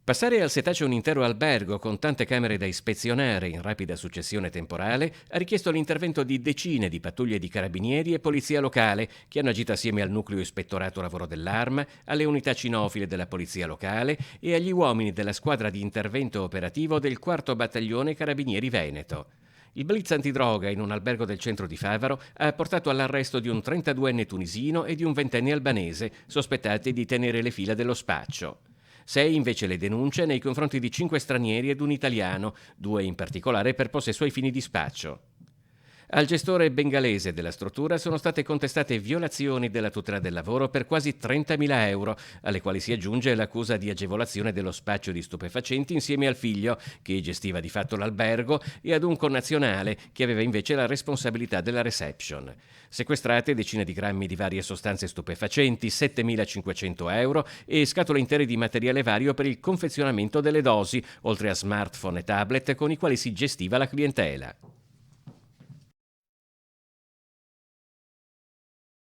Passare al setaceo un intero albergo con tante camere da ispezionare in rapida successione temporale ha richiesto l'intervento di decine di pattuglie di carabinieri e polizia locale che hanno agito assieme al nucleo ispettorato lavoro dell'Arma, alle unità cinofile della polizia locale e agli uomini della squadra di intervento operativo del 4° battaglione Carabinieri Veneto. Il blitz antidroga in un albergo del centro di Favaro ha portato all'arresto di un 32enne tunisino e di un 20enne albanese, sospettati di tenere le fila dello spaccio. 6 invece le denunce nei confronti di 5 stranieri ed un italiano, 2 in particolare per possesso ai fini di spaccio. Al gestore bengalese della struttura sono state contestate violazioni della tutela del lavoro per quasi 30.000 euro, alle quali si aggiunge l'accusa di agevolazione dello spaccio di stupefacenti insieme al figlio, che gestiva di fatto l'albergo, e ad un connazionale, che aveva invece la responsabilità della reception. Sequestrate decine di grammi di varie sostanze stupefacenti, 7.500 euro e scatole intere di materiale vario per il confezionamento delle dosi, oltre a smartphone e tablet con i quali si gestiva la clientela.